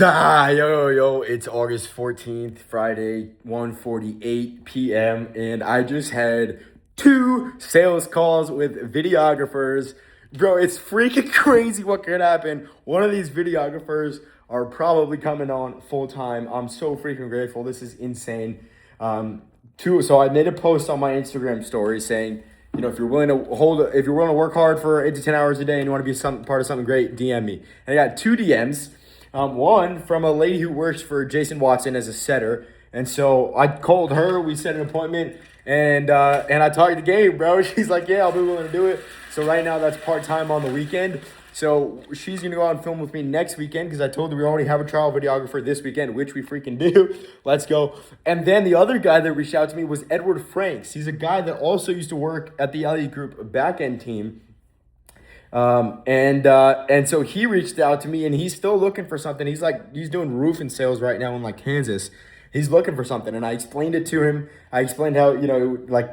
Yo, it's August 14th, Friday, 1:48 p.m. And I just had two sales calls with videographers. Bro, it's freaking crazy what could happen. One of these videographers are probably coming on full time. I'm so freaking grateful. This is insane. So I made a post on my Instagram story saying, if you're willing to work hard for 8 to 10 hours a day and you want to be part of something great, DM me. And I got two DMs. One from a lady who works for Jason Watson as a setter. And so I called her, we set an appointment, and I talked to Gabe, bro. She's like, yeah, I'll be willing to do it. So right now that's part-time on the weekend. So she's going to go out and film with me next weekend because I told her we already have a trial videographer this weekend, which we freaking do. Let's go. And then the other guy that reached out to me was Edward Franks. He's a guy that also used to work at the Elliott Group back-end team. And so he reached out to me and he's still looking for something. He's doing roofing sales right now in Kansas. He's looking for something. And I explained it to him. I explained how,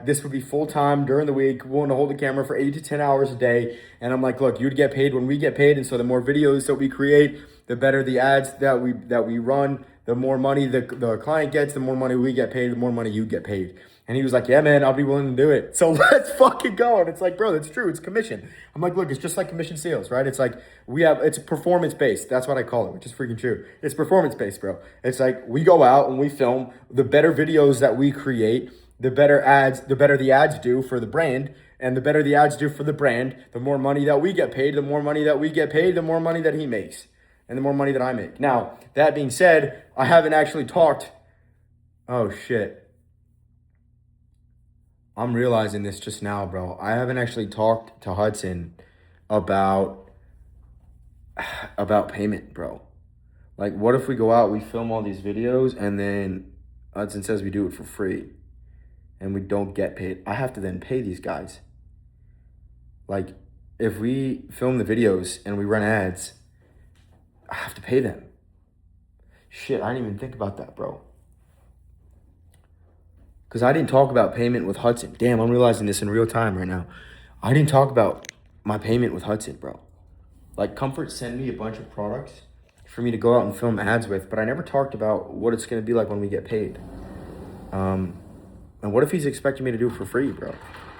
this would be full time during the week, willing to hold the camera for 8 to 10 hours a day. And I'm like, look, you'd get paid when we get paid. And so the more videos that we create, the better the ads that we run, the more money the client gets, the more money we get paid, the more money you get paid. And he was like, yeah, man, I'll be willing to do it. So let's fucking go. And it's like, bro, that's true. It's commission. I'm like, look, it's just like commission sales, right? It's like it's performance-based. That's what I call it, which is freaking true. It's performance-based, bro. It's like we go out and we film. The better videos that we create, the better the ads do for the brand. And the better the ads do for the brand, the more money that we get paid, the more money that we get paid, the more money that he makes, and the more money that I make. Now, that being said, I haven't actually talked. Oh, shit. I'm realizing this just now, bro. I haven't actually talked to Hudson about payment, bro. Like, what if we go out, we film all these videos, and then Hudson says we do it for free, and we don't get paid? I have to then pay these guys. Like, if we film the videos and we run ads, I have to pay them. Shit, I didn't even think about that, bro. Because I didn't talk about payment with Hudson. Damn, I'm realizing this in real time right now. I didn't talk about my payment with Hudson, bro. Like, Comfort sent me a bunch of products for me to go out and film ads with, but I never talked about what it's going to be like when we get paid. And what if he's expecting me to do it for free, bro?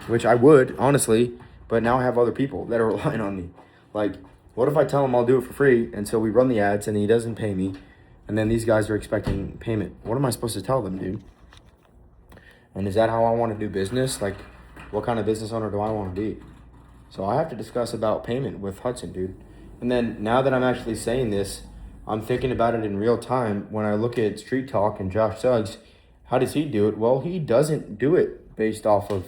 Which I would, honestly, but now I have other people that are relying on me. Like, what if I tell him I'll do it for free, and so we run the ads, and he doesn't pay me, and then these guys are expecting payment? What am I supposed to tell them, dude? And is that how I want to do business? Like, what kind of business owner do I want to be? So I have to discuss about payment with Hudson, dude. And then now that I'm actually saying this, I'm thinking about it in real time. When I look at Street Talk and Josh Suggs, how does he do it? Well, he doesn't do it based off of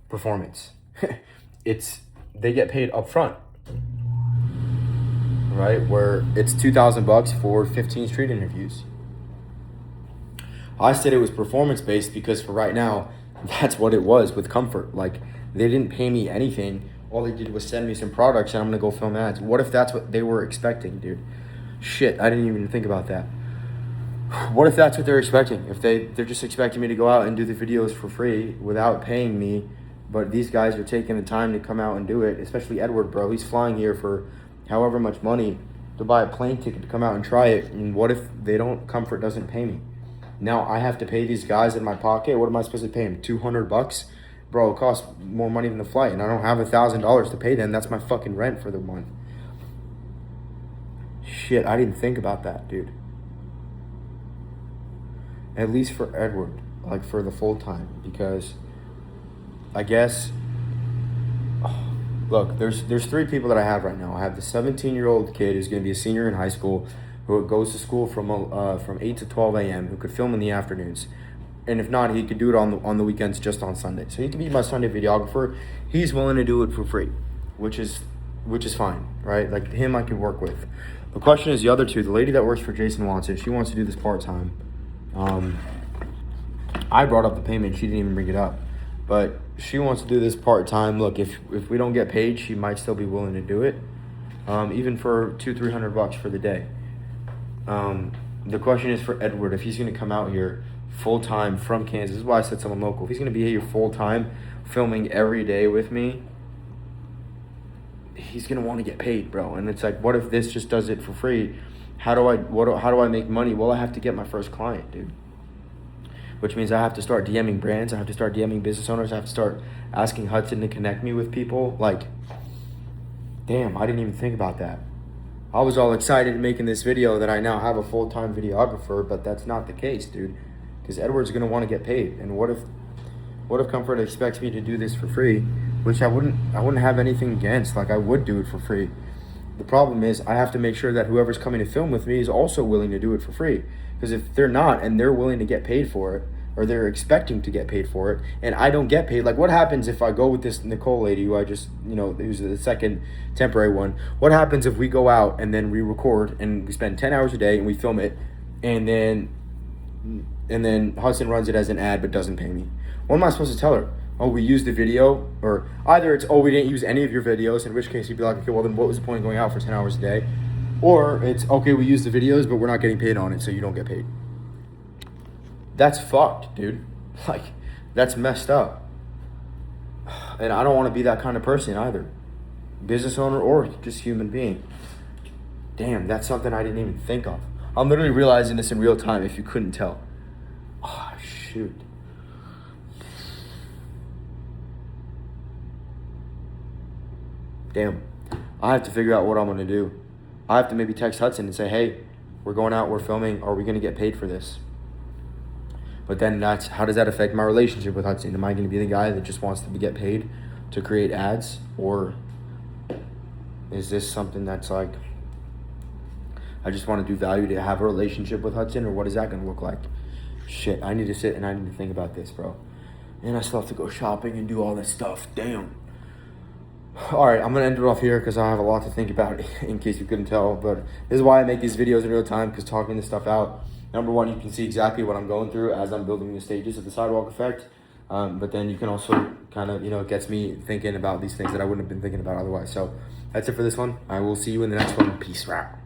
performance. They get paid up front, right? Where it's $2,000 for 15 street interviews. I said it was performance-based because for right now, that's what it was with Comfort. Like, they didn't pay me anything. All they did was send me some products and I'm going to go film ads. What if that's what they were expecting, dude? Shit, I didn't even think about that. What if that's what they're expecting? If they're just expecting me to go out and do the videos for free without paying me, but these guys are taking the time to come out and do it, especially Edward, bro. He's flying here for however much money to buy a plane ticket to come out and try it. And what if Comfort doesn't pay me? Now I have to pay these guys in my pocket. What am I supposed to pay them? $200? Bro, it costs more money than the flight, and I don't have $1,000 to pay them. That's my fucking rent for the month. Shit, I didn't think about that, dude. At least for Edward, like for the full time, because I guess, look, there's three people that I have right now. I have the 17-year-old kid who's going to be a senior in high school, who goes to school from 8 to 12 a.m., who could film in the afternoons. And if not, he could do it on the weekends, just on Sunday. So he can be my Sunday videographer. He's willing to do it for free, which is fine, right? Like, him I can work with. The question is the other two. The lady that works for Jason Watson, she wants to do this part-time. I brought up the payment. She didn't even bring it up. But she wants to do this part-time. Look, if we don't get paid, she might still be willing to do it, even for $200-300 for the day. The question is for Edward, if he's going to come out here full-time from Kansas. This is why I said someone local. If he's going to be here full-time, filming every day with me, he's going to want to get paid, bro. And it's like, what if this just does it for free? how do I make money? Well, I have to get my first client, dude. Which means I have to start DMing brands. I have to start DMing business owners. I have to start asking Hudson to connect me with people. Like, damn, I didn't even think about that. I was all excited making this video that I now have a full-time videographer, but that's not the case, dude. Because Edward's gonna want to get paid. And what if Comfort expects me to do this for free? Which I wouldn't have anything against. Like, I would do it for free. The problem is I have to make sure that whoever's coming to film with me is also willing to do it for free. Because if they're not and they're willing to get paid for it, or they're expecting to get paid for it, and I don't get paid, like what happens if I go with this Nicole lady who I just, who's the second temporary one? What happens if we go out and then we record and we spend 10 hours a day and we film it, and then Hudson runs it as an ad but doesn't pay me? What am I supposed to tell her? Oh, we used the video, or either it's, oh, we didn't use any of your videos, in which case you'd be like, okay, well then what was the point of going out for 10 hours a day? Or it's, okay, we used the videos, but we're not getting paid on it, so you don't get paid. That's fucked, dude. Like, that's messed up. And I don't want to be that kind of person either. Business owner or just human being. Damn, that's something I didn't even think of. I'm literally realizing this in real time if you couldn't tell. Oh, shoot. Damn. I have to figure out what I'm going to do. I have to maybe text Hudson and say, hey, we're going out, we're filming, are we going to get paid for this? But then how does that affect my relationship with Hudson? Am I going to be the guy that just wants to get paid to create ads? Or is this something that's like, I just want to do value to have a relationship with Hudson? Or what is that going to look like? Shit, I need to sit and I need to think about this, bro. And I still have to go shopping and do all this stuff. Damn. All right, I'm going to end it off here because I have a lot to think about in case you couldn't tell. But this is why I make these videos in real time, because talking this stuff out, number one, you can see exactly what I'm going through as I'm building the stages of the sidewalk effect. But then you can also kind of, it gets me thinking about these things that I wouldn't have been thinking about otherwise. So that's it for this one. I will see you in the next one. Peace out.